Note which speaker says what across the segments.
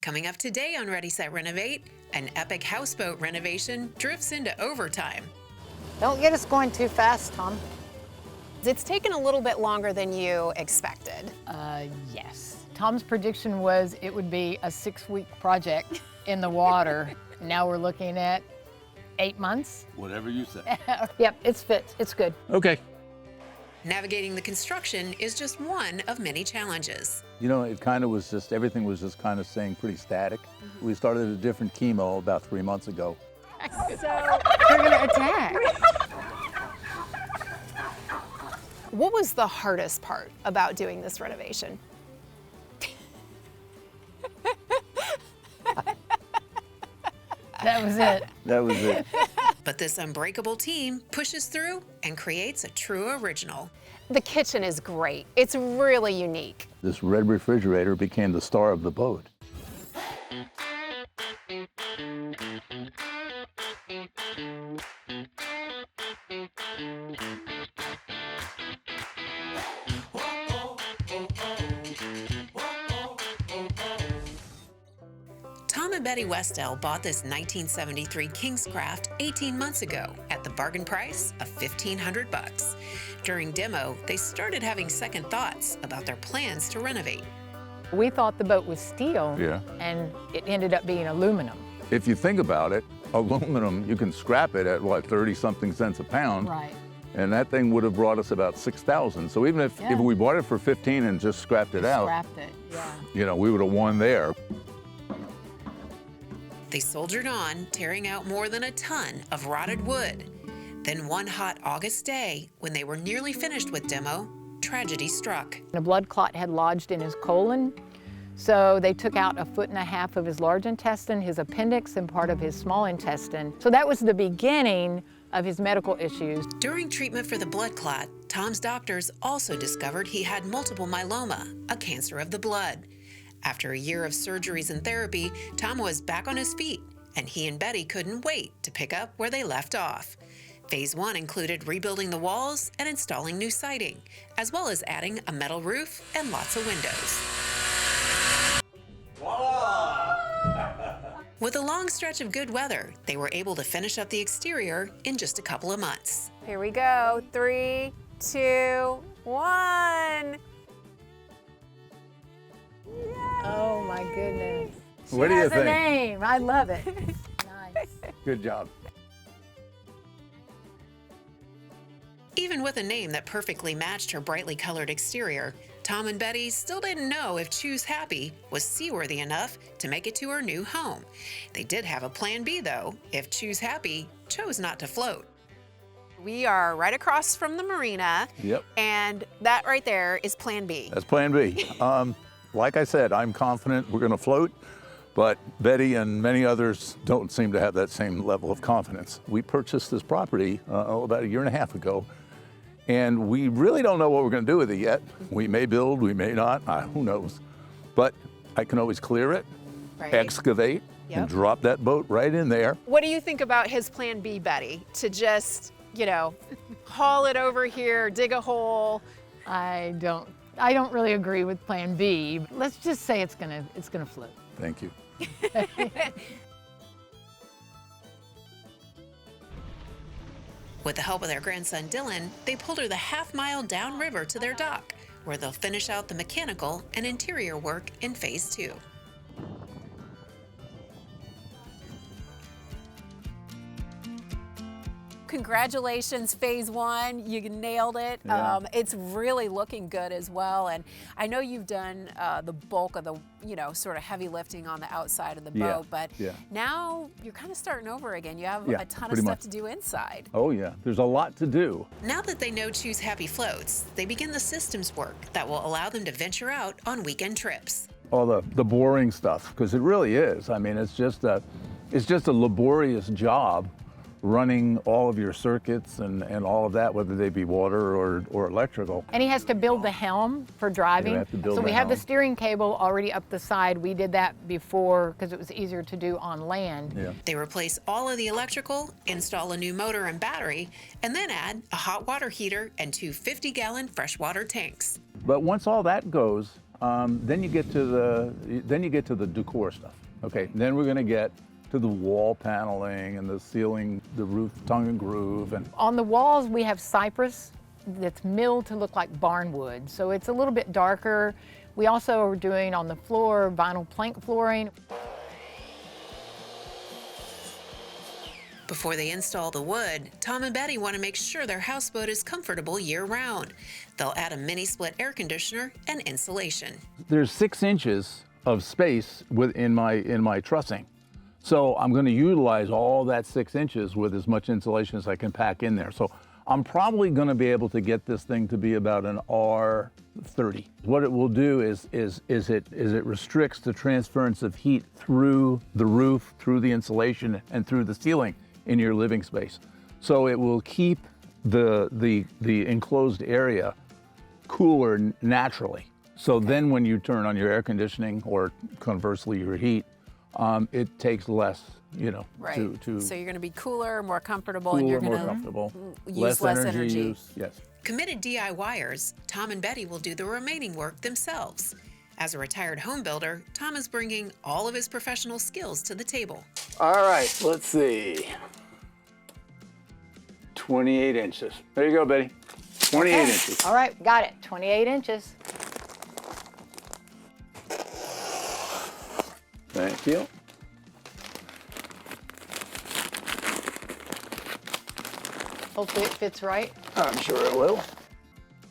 Speaker 1: Coming up today on Ready, Set, Renovate, an epic houseboat renovation drifts into overtime.
Speaker 2: Don't get us going too fast, Tom.
Speaker 3: It's taken a little bit longer than you expected.
Speaker 4: Yes. Tom's prediction was it would be a 6-week project in the water. Now we're looking at 8 months.
Speaker 5: Whatever you say.
Speaker 2: Yep, it's fit. It's good.
Speaker 5: Okay.
Speaker 1: Navigating the construction is just one of many challenges.
Speaker 5: You know, it kind of was just, everything was just kind of staying pretty static. We started a different chemo about 3 months ago.
Speaker 2: So they're gonna attack.
Speaker 3: What was the hardest part about doing this renovation?
Speaker 4: That was it.
Speaker 5: That was it.
Speaker 1: But this unbreakable team pushes through and creates a true original.
Speaker 3: The kitchen is great. It's really unique.
Speaker 5: This red refrigerator became the star of the boat.
Speaker 1: Tom and Betty Westell bought this 1973 Kingscraft 18 months ago at the bargain price of $1,500. During demo, they started having second thoughts about their plans to renovate.
Speaker 4: We thought the boat was steel, and it ended up being aluminum.
Speaker 5: If you think about it, aluminum, you can scrap it at what, 30-something cents a pound.
Speaker 4: Right.
Speaker 5: And that thing would have brought us about $6,000. So even if we bought it for 15 and just scrapped it out,
Speaker 4: Scrapped it, yeah.
Speaker 5: you know, we would have won there.
Speaker 1: They soldiered on, tearing out more than a ton of rotted wood. Then one hot August day, when they were nearly finished with demo, tragedy struck.
Speaker 4: A blood clot had lodged in his colon, so they took out 1.5 feet of his large intestine, his appendix, and part of his small intestine. So that was the beginning of his medical issues.
Speaker 1: During treatment for the blood clot, Tom's doctors also discovered he had multiple myeloma, a cancer of the blood. After a year of surgeries and therapy, Tom was back on his feet, and he and Betty couldn't wait to pick up where they left off. Phase 1 included rebuilding the walls and installing new siding, as well as adding a metal roof and lots of windows. With a long stretch of good weather, they were able to finish up the exterior in just a couple of months.
Speaker 3: Here we go. 3, 2, 1.
Speaker 4: Oh my goodness.
Speaker 5: What do you
Speaker 4: Has a
Speaker 5: think?
Speaker 4: name. I love it. Nice.
Speaker 5: Good job.
Speaker 1: Even with a name that perfectly matched her brightly colored exterior, Tom and Betty still didn't know if Choose Happy was seaworthy enough to make it to her new home. They did have a plan B, though, if Choose Happy chose not to float.
Speaker 3: We are right across from the marina.
Speaker 5: Yep.
Speaker 3: And that right there is plan B.
Speaker 5: That's plan B. Like I said, I'm confident we're going to float, but Betty and many others don't seem to have that same level of confidence. We purchased this property about 1.5 years ago, and we really don't know what we're going to do with it yet. We may build, we may not, who knows. But I can always clear it, excavate, and drop that boat right in there.
Speaker 3: What do you think about his plan B, Betty? To just, you know, haul it over here, dig a hole?
Speaker 4: I don't really agree with plan B. Let's just say it's gonna float.
Speaker 5: Thank you.
Speaker 1: With the help of their grandson Dylan, they pulled her the half-mile downriver to their dock, where they'll finish out the mechanical and interior work in Phase 2.
Speaker 3: Congratulations, Phase 1, you nailed it.
Speaker 5: Yeah.
Speaker 3: It's really looking good as well. And I know you've done the bulk of the, sort of heavy lifting on the outside of the boat, but now you're kind of starting over again. You have a ton of stuff to do inside.
Speaker 5: Oh yeah, there's a lot to do.
Speaker 1: Now that they know Choose Happy floats, they begin the systems work that will allow them to venture out on weekend trips.
Speaker 5: All the boring stuff, because it really is. I mean, it's just a laborious job running all of your circuits and all of that, whether they be water or electrical.
Speaker 4: And he has to build the helm for driving.
Speaker 5: have to build
Speaker 4: So
Speaker 5: the
Speaker 4: we have the
Speaker 5: helm.
Speaker 4: steering cable already up the side. We did that before because it was easier to do on land.
Speaker 5: Yeah.
Speaker 1: They replace all of the electrical, install a new motor and battery, and then add a hot water heater and 2 50-gallon freshwater tanks.
Speaker 5: But once all that goes, Then you get to the decor stuff. Okay, then we're going to get to the wall paneling and the ceiling, the roof tongue and groove. And
Speaker 4: on the walls, we have cypress that's milled to look like barnwood, so it's a little bit darker. We also are doing on the floor vinyl plank flooring.
Speaker 1: Before they install the wood, Tom and Betty want to make sure their houseboat is comfortable year-round. They'll add a mini-split air conditioner and insulation.
Speaker 5: There's 6 inches of space in my trussing. So I'm going to utilize all that 6 inches with as much insulation as I can pack in there. So I'm probably going to be able to get this thing to be about an R30. What it will do is it restricts the transference of heat through the roof, through the insulation, and through the ceiling in your living space. So it will keep the enclosed area cooler naturally. So then when you turn on your air conditioning or conversely your heat, it takes less,
Speaker 3: right.
Speaker 5: to
Speaker 3: so you're going to be cooler, more comfortable,
Speaker 5: cooler,
Speaker 3: and you're
Speaker 5: more
Speaker 3: going
Speaker 5: comfortable,
Speaker 3: to use less energy.
Speaker 5: use. Yes.
Speaker 1: Committed DIYers, Tom and Betty will do the remaining work themselves. As a retired home builder, Tom is bringing all of his professional skills to the table.
Speaker 5: All right, let's see. 28 inches. There you go, Betty. 28 inches.
Speaker 4: All right, got it, 28 inches.
Speaker 5: Thank you.
Speaker 4: Hopefully it fits right.
Speaker 5: I'm sure it will.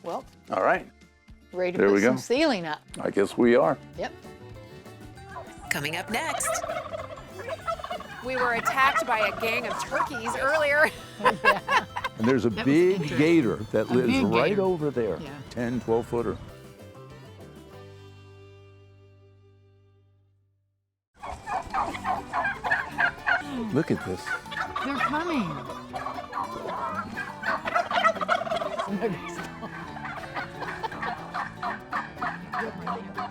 Speaker 4: Well,
Speaker 5: All right,
Speaker 4: ready to
Speaker 5: There
Speaker 4: put
Speaker 5: we
Speaker 4: some
Speaker 5: go.
Speaker 4: ceiling up.
Speaker 5: I guess we are.
Speaker 4: Yep.
Speaker 1: Coming up next,
Speaker 3: We were attacked by a gang of turkeys earlier.
Speaker 5: And there's a big gator that lives
Speaker 4: big
Speaker 5: right
Speaker 4: gator.
Speaker 5: over there.
Speaker 4: Yeah.
Speaker 5: 10, 12 footer. Look at this.
Speaker 4: They're coming.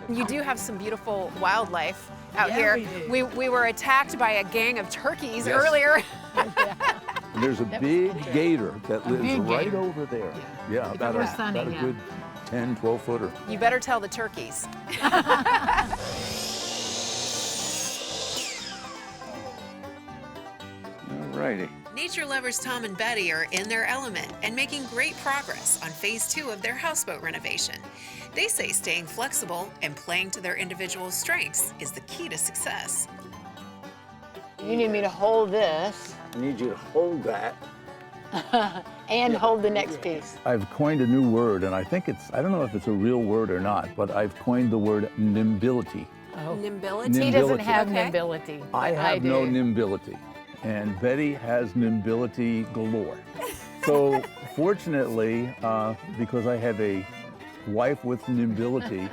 Speaker 3: You do have some beautiful wildlife out
Speaker 4: Yeah,
Speaker 3: here.
Speaker 4: we do.
Speaker 3: We were attacked by a gang of turkeys
Speaker 5: Yes.
Speaker 3: earlier.
Speaker 5: And there's a big gator that lives
Speaker 4: big
Speaker 5: right
Speaker 4: gator.
Speaker 5: over there. Yeah, about
Speaker 4: we're
Speaker 5: a,
Speaker 4: sunny,
Speaker 5: about a
Speaker 4: yeah.
Speaker 5: good 10, 12 footer.
Speaker 3: You better tell the turkeys.
Speaker 5: All righty.
Speaker 1: nature lovers Tom and Betty are in their element and making great progress on phase 2 of their houseboat renovation. They say staying flexible and playing to their individual strengths is the key to success.
Speaker 4: You need me to hold this
Speaker 5: I need you to hold that.
Speaker 4: and hold the next piece.
Speaker 5: I've coined a new word, and I think I don't know if it's a real word or not, but I've coined the word nimbility.
Speaker 3: Nimbility?
Speaker 4: He doesn't
Speaker 5: Nimbility.
Speaker 4: have
Speaker 3: Okay.
Speaker 4: nimbility.
Speaker 5: I
Speaker 4: but
Speaker 5: have no
Speaker 4: do.
Speaker 5: nimbility, and Betty has nimbility galore. So fortunately, because I have a wife with nimbility,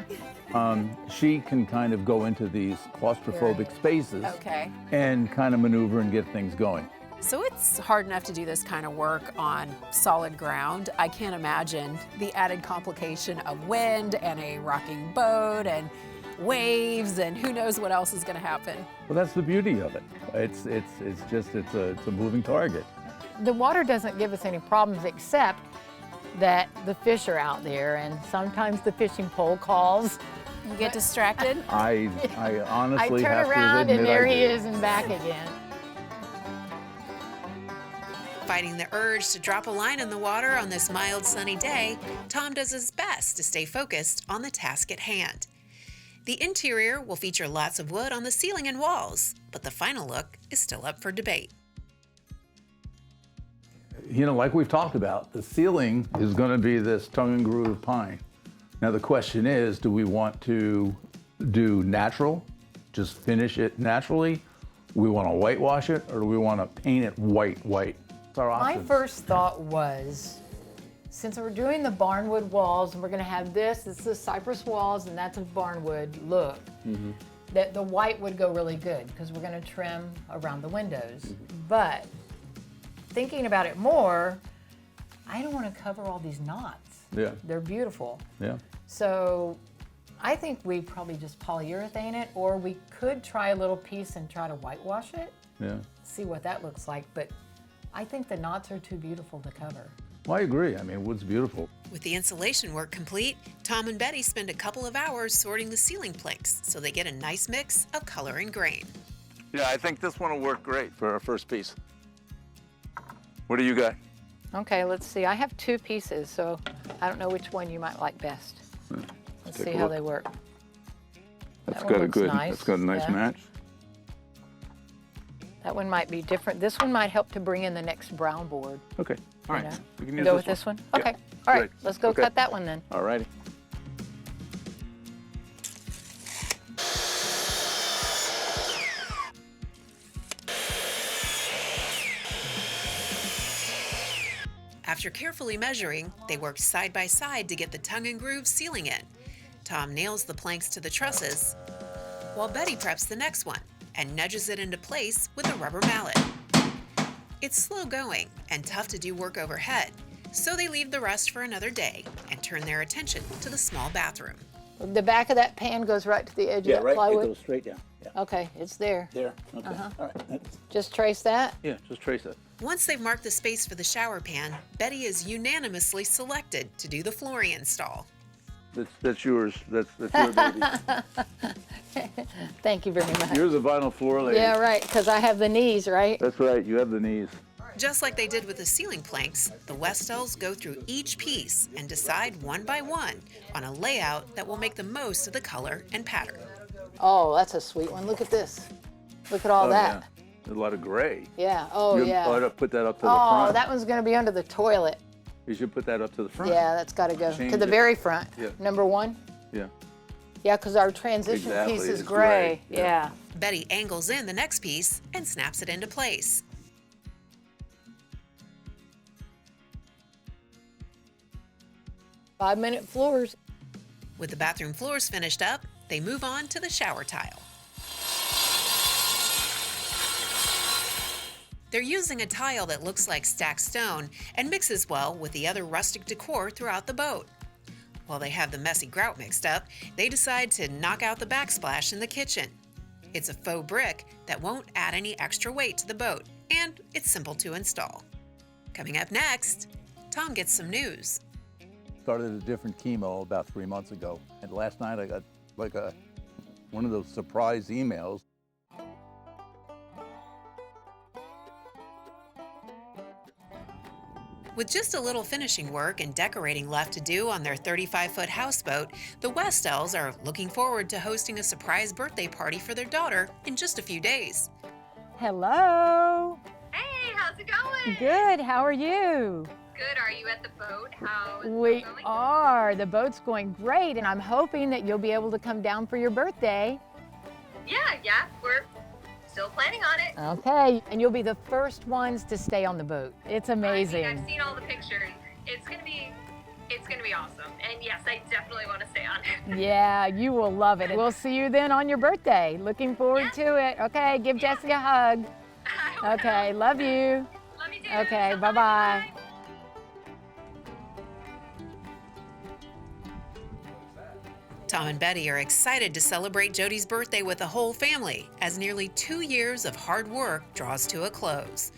Speaker 5: she can kind of go into these claustrophobic spaces
Speaker 3: Okay.
Speaker 5: and kind of maneuver and get things going.
Speaker 3: So it's hard enough to do this kind of work on solid ground. I can't imagine the added complication of wind and a rocking boat and waves and who knows what else is going to happen.
Speaker 5: Well, that's the beauty of it. It's a moving target.
Speaker 4: The water doesn't give us any problems except that the fish are out there and sometimes the fishing pole calls.
Speaker 3: You get distracted?
Speaker 5: I
Speaker 4: I
Speaker 5: honestly
Speaker 4: turn
Speaker 5: have
Speaker 4: around
Speaker 5: to admit
Speaker 4: and there
Speaker 5: I
Speaker 4: he
Speaker 5: do.
Speaker 4: is and back again.
Speaker 1: Fighting the urge to drop a line in the water on this mild sunny day, Tom does his best to stay focused on the task at hand. The interior will feature lots of wood on the ceiling and walls, but the final look is still up for debate.
Speaker 5: You know, like we've talked about, the ceiling is going to be this tongue and groove pine. Now the question is, do we want to do natural, just finish it naturally? Do we want to whitewash it, or do we want to paint it white? It's our
Speaker 4: My
Speaker 5: options.
Speaker 4: first thought was, since we're doing the barnwood walls and we're going to have this, it's the cypress walls and that's a barnwood look, that the white would go really good because we're going to trim around the windows. But thinking about it more, I don't want to cover all these knots.
Speaker 5: Yeah,
Speaker 4: They're beautiful.
Speaker 5: yeah.
Speaker 4: So I think we probably just polyurethane it, or we could try a little piece and try to whitewash it,
Speaker 5: Yeah.
Speaker 4: see what that looks like. But I think the knots are too beautiful to cover.
Speaker 5: Well, I agree. I mean, wood's beautiful.
Speaker 1: With the insulation work complete, Tom and Betty spend a couple of hours sorting the ceiling planks so they get a nice mix of color and grain.
Speaker 5: Yeah, I think this one will work great for our first piece. What do you got?
Speaker 4: Okay, let's see. I have 2 pieces, so I don't know which one you might like best. Let's see how they work.
Speaker 5: That's
Speaker 4: That one
Speaker 5: got a
Speaker 4: looks
Speaker 5: good,
Speaker 4: nice.
Speaker 5: that's got a nice
Speaker 4: Yeah.
Speaker 5: match.
Speaker 4: That one might be different. This one might help to bring in the next brown board.
Speaker 5: Okay, all right.
Speaker 4: know.
Speaker 5: We can
Speaker 4: You
Speaker 5: use
Speaker 4: go with this one?
Speaker 5: Yeah.
Speaker 4: Okay. All right,
Speaker 5: Great.
Speaker 4: let's go
Speaker 5: Okay.
Speaker 4: cut that one then.
Speaker 5: All righty.
Speaker 1: After carefully measuring, they work side by side to get the tongue and groove ceiling in. Tom nails the planks to the trusses, while Betty preps the next one and nudges it into place with a rubber mallet. It's slow going and tough to do work overhead, so they leave the rest for another day and turn their attention to the small bathroom.
Speaker 4: The back of that pan goes right to the edge of that plywood?
Speaker 5: It goes straight down. Yeah.
Speaker 4: Okay, it's there.
Speaker 5: There. Okay. All right.
Speaker 4: Just trace that?
Speaker 5: Yeah, just trace it.
Speaker 1: Once they've marked the space for the shower pan, Betty is unanimously selected to do the flooring install.
Speaker 5: That's yours. That's your baby.
Speaker 4: Thank you very much.
Speaker 5: You're the vinyl floor lady.
Speaker 4: Yeah, right, because I have the knees, right?
Speaker 5: That's right. You have the knees.
Speaker 1: Just like they did with the ceiling planks, the Westells go through each piece and decide one by one on a layout that will make the most of the color and pattern.
Speaker 4: Oh, that's a sweet one. Look at this. Look at all that.
Speaker 5: Yeah. There's a lot of gray.
Speaker 4: Yeah, oh
Speaker 5: You
Speaker 4: yeah.
Speaker 5: ought to put that up to the
Speaker 4: Oh,
Speaker 5: front.
Speaker 4: that one's gonna be under the toilet.
Speaker 5: You should put that up to the front.
Speaker 4: Yeah, that's gotta go.
Speaker 5: Change
Speaker 4: To the
Speaker 5: it.
Speaker 4: very front.
Speaker 5: Yeah.
Speaker 4: Number 1?
Speaker 5: Yeah.
Speaker 4: Yeah, because our transition
Speaker 5: Exactly,
Speaker 4: piece is
Speaker 5: it's
Speaker 4: gray.
Speaker 5: gray,
Speaker 4: Yeah.
Speaker 1: Betty angles in the next piece and snaps it into place.
Speaker 4: Five-minute floors.
Speaker 1: With the bathroom floors finished up, they move on to the shower tile. They're using a tile that looks like stacked stone and mixes well with the other rustic decor throughout the boat. While they have the messy grout mixed up, they decide to knock out the backsplash in the kitchen. It's a faux brick that won't add any extra weight to the boat, and it's simple to install. Coming up next, Tom gets some news.
Speaker 5: Started a different chemo about 3 months ago, and last night I got like one of those surprise emails.
Speaker 1: With just a little finishing work and decorating left to do on their 35-foot houseboat, the Westells are looking forward to hosting a surprise birthday party for their daughter in just a few days.
Speaker 6: Hello.
Speaker 7: Hey, how's it going?
Speaker 6: Good. How are you?
Speaker 7: Good. Are you at the boat? How is the
Speaker 6: We
Speaker 7: boat going?
Speaker 6: are. The boat's going great, and I'm hoping that you'll be able to come down for your birthday.
Speaker 7: Yeah, we're still planning on it.
Speaker 6: Okay. And you'll be the first ones to stay on the boat. It's amazing.
Speaker 7: I've seen all the pictures. It's gonna be awesome. And yes, I definitely want to stay on it.
Speaker 6: Yeah, you will love it. We'll see you then on your birthday. Looking forward to it. Okay, give Jessie a hug.
Speaker 7: I will.
Speaker 6: Okay, love you.
Speaker 7: Love you too.
Speaker 6: Okay, bye-bye.
Speaker 1: Tom and Betty are excited to celebrate Jody's birthday with the whole family as nearly 2 years of hard work draws to a close.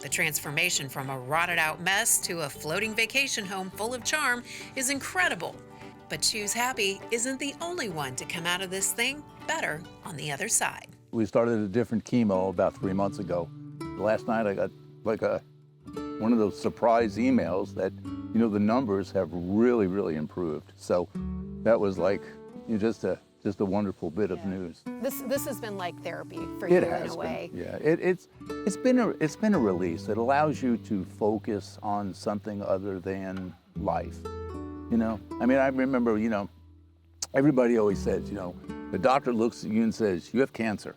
Speaker 1: The transformation from a rotted out mess to a floating vacation home full of charm is incredible. But Choose Happy isn't the only one to come out of this thing better on the other side.
Speaker 5: We started a different chemo about 3 months ago. Last night I got like one of those surprise emails that, you know, the numbers have really improved. So that was like just a wonderful bit of news.
Speaker 3: This has been like therapy for
Speaker 5: It
Speaker 3: you
Speaker 5: has
Speaker 3: in a
Speaker 5: been,
Speaker 3: way.
Speaker 5: yeah. It's been a release. It allows you to focus on something other than life. You know, I mean, I remember, you know, everybody always says, you know, the doctor looks at you and says, you have cancer.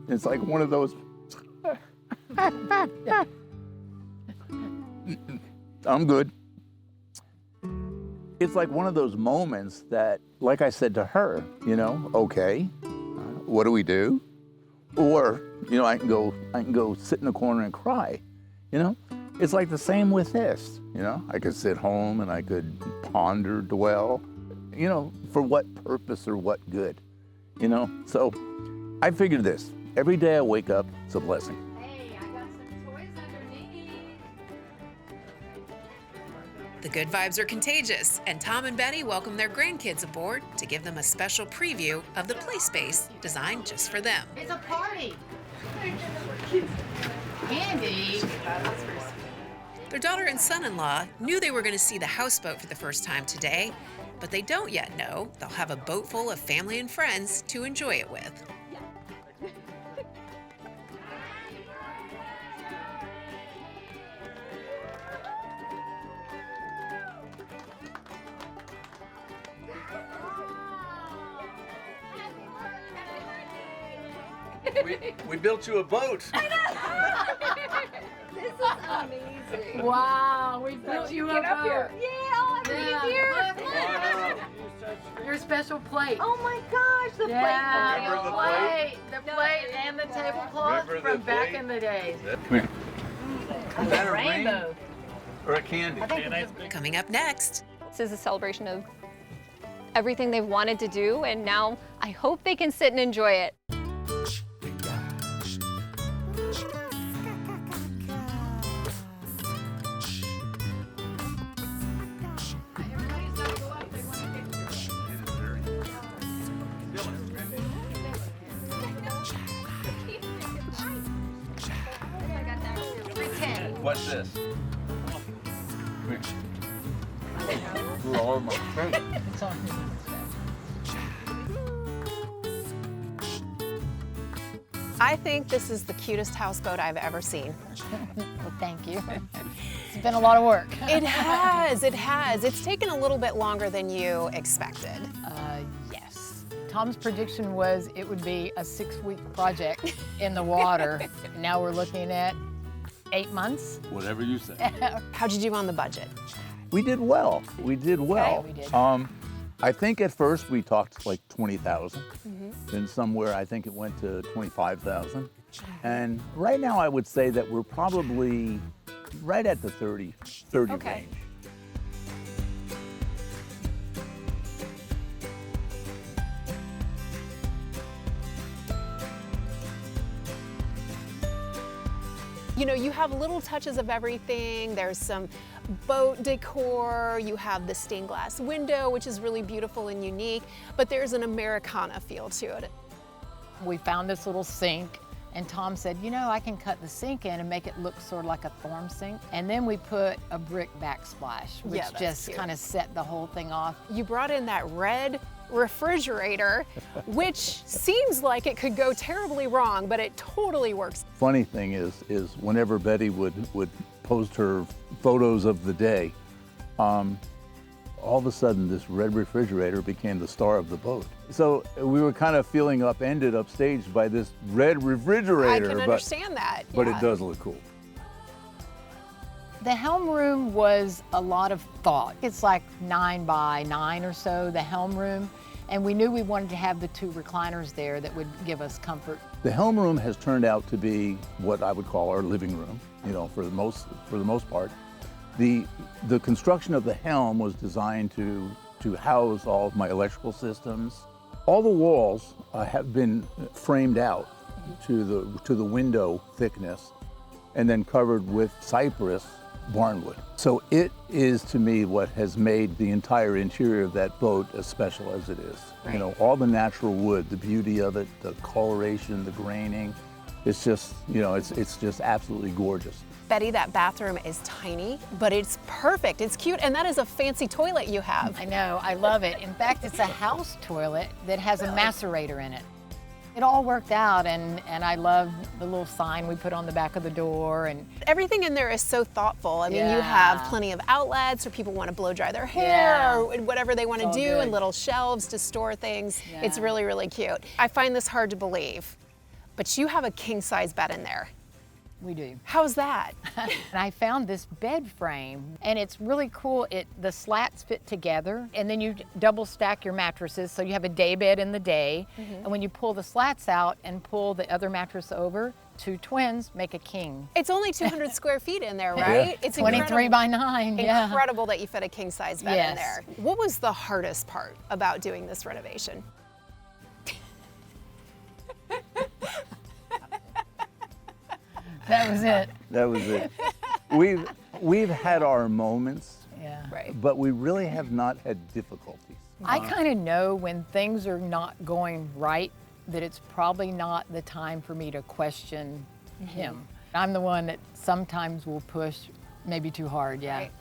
Speaker 5: It's like one of those. I'm good. It's like one of those moments that, like I said to her, you know, okay, what do we do? Or, you know, I can go sit in the corner and cry, you know? It's like the same with this, you know? I could sit home and I could ponder, dwell, you know, for what purpose or what good, you know? So I figured this, every day I wake up, it's a blessing.
Speaker 4: Hey, I got some toys underneath.
Speaker 1: The good vibes are contagious, and Tom and Betty welcome their grandkids aboard to give them a special preview of the play space designed just for them.
Speaker 4: It's a party. Andy.
Speaker 1: Their daughter and son-in-law knew they were going to see the houseboat for the first time today, but they don't yet know they'll have a boat full of family and friends to enjoy it with.
Speaker 5: We built you a boat.
Speaker 7: This is amazing.
Speaker 4: Wow, we built you
Speaker 7: Get
Speaker 4: a
Speaker 7: up here.
Speaker 4: boat.
Speaker 7: Yeah, everybody's here.
Speaker 4: Your special plate.
Speaker 7: Oh my gosh, the
Speaker 4: Yeah,
Speaker 7: plate.
Speaker 5: Remember
Speaker 4: the
Speaker 5: the
Speaker 4: plate, the plate and the tablecloth
Speaker 5: Remember the
Speaker 4: from back
Speaker 5: plate?
Speaker 4: in the days.
Speaker 5: Come here. Is that a ring
Speaker 4: Rainbow.
Speaker 5: or a candy?
Speaker 1: Coming up next,
Speaker 8: This is a celebration of everything they've wanted to do, and now I hope they can sit and enjoy it.
Speaker 5: What's this? Come here. Ooh, all over my face.
Speaker 4: It's on here.
Speaker 3: I think this is the cutest houseboat I've ever seen.
Speaker 4: Well, thank you. It's been a lot of work.
Speaker 3: It has, it has. It's taken a little bit longer than you expected.
Speaker 4: Yes. Tom's prediction was it would be a 6-week project in the water. Now we're looking at 8 months.
Speaker 5: Whatever you say.
Speaker 3: How'd you do on the budget?
Speaker 5: We did well. We did well.
Speaker 4: we did.
Speaker 5: I think at first we talked like 20,000. Then somewhere I think it went to 25,000. And right now I would say that we're probably right at the 30
Speaker 3: Okay.
Speaker 5: range.
Speaker 3: You know, you have little touches of everything. There's some boat decor, you have the stained glass window, which is really beautiful and unique, but there's an Americana feel to it.
Speaker 4: We found this little sink, and Tom said, you know, I can cut the sink in and make it look sort of like a form sink. And then we put a brick backsplash, which
Speaker 3: Yeah, that's
Speaker 4: just
Speaker 3: cute.
Speaker 4: kind of set the whole thing off.
Speaker 3: You brought in that red refrigerator, which seems like it could go terribly wrong, but it totally works.
Speaker 5: Funny thing is whenever Betty would post her photos of the day, all of a sudden this red refrigerator became the star of the boat. So we were kind of feeling upended upstage by this red refrigerator.
Speaker 3: I can understand that.
Speaker 5: But
Speaker 3: yeah.
Speaker 5: it does look cool.
Speaker 4: The HELM room was a lot of thought. It's like 9 by 9 or so, the HELM room. And we knew we wanted to have the 2 recliners there that would give us comfort.
Speaker 5: The HELM room has turned out to be what I would call our living room, you know, for the most part. The construction of the HELM was designed to house all of my electrical systems. All the walls have been framed out to the window thickness and then covered with cypress barnwood. So it is, to me, what has made the entire interior of that boat as special as it is.
Speaker 3: Right.
Speaker 5: You know, all the natural wood, the beauty of it, the coloration, the graining, it's just, you know, it's just absolutely gorgeous.
Speaker 3: Betty, that bathroom is tiny, but it's perfect. It's cute, and that is a fancy toilet you have.
Speaker 4: I know, I love it. In fact, it's a house toilet that has a macerator in it. It all worked out, and I love the little sign we put on the back of the door. And
Speaker 3: Everything in there is so thoughtful. I mean, you
Speaker 4: Yeah.
Speaker 3: have plenty of outlets for people who want to blow dry their hair
Speaker 4: Yeah.
Speaker 3: or whatever they want to
Speaker 4: all
Speaker 3: do,
Speaker 4: good.
Speaker 3: and little shelves to store things.
Speaker 4: Yeah.
Speaker 3: It's really, really cute. I find this hard to believe, but you have a king-size bed in there.
Speaker 4: we do.
Speaker 3: How's that?
Speaker 4: And I found this bed frame, and it's really cool. The slats fit together, and then you double stack your mattresses, so you have a day bed in the day. And when you pull the slats out and pull the other mattress over, 2 twins make a king.
Speaker 3: It's only 200 square feet in there, right? It's
Speaker 4: 23 by 9, yeah.
Speaker 3: incredible that you fit a king-size bed in
Speaker 4: Yes.
Speaker 3: there. What was the hardest part about doing this renovation?
Speaker 4: That was it.
Speaker 5: That was it. We've had our moments,
Speaker 4: Yeah.
Speaker 5: but we really have not had difficulties.
Speaker 4: I kind of know when things are not going right that it's probably not the time for me to question him. I'm the one that sometimes will push maybe too hard, yeah.
Speaker 3: Right.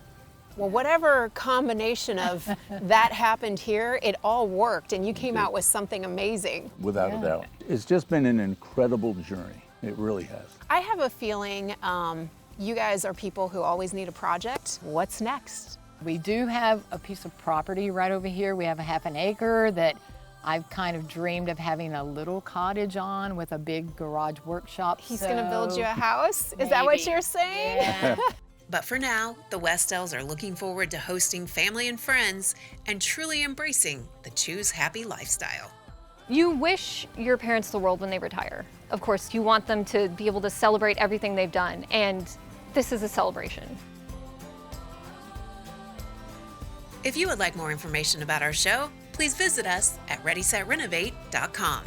Speaker 3: Well, whatever combination of that happened here, it all worked, and you came out with something amazing.
Speaker 5: Without a doubt. It's just been an incredible journey. It really has.
Speaker 3: I have a feeling you guys are people who always need a project. What's next?
Speaker 4: We do have a piece of property right over here. We have a half an acre that I've kind of dreamed of having a little cottage on with a big garage workshop.
Speaker 3: He's gonna build you a house? Is that what you're saying?
Speaker 4: Yeah.
Speaker 1: But for now, the Westells are looking forward to hosting family and friends and truly embracing the Choose Happy lifestyle.
Speaker 8: You wish your parents the world when they retire. Of course, you want them to be able to celebrate everything they've done, and this is a celebration.
Speaker 1: If you would like more information about our show, please visit us at ReadySetRenovate.com.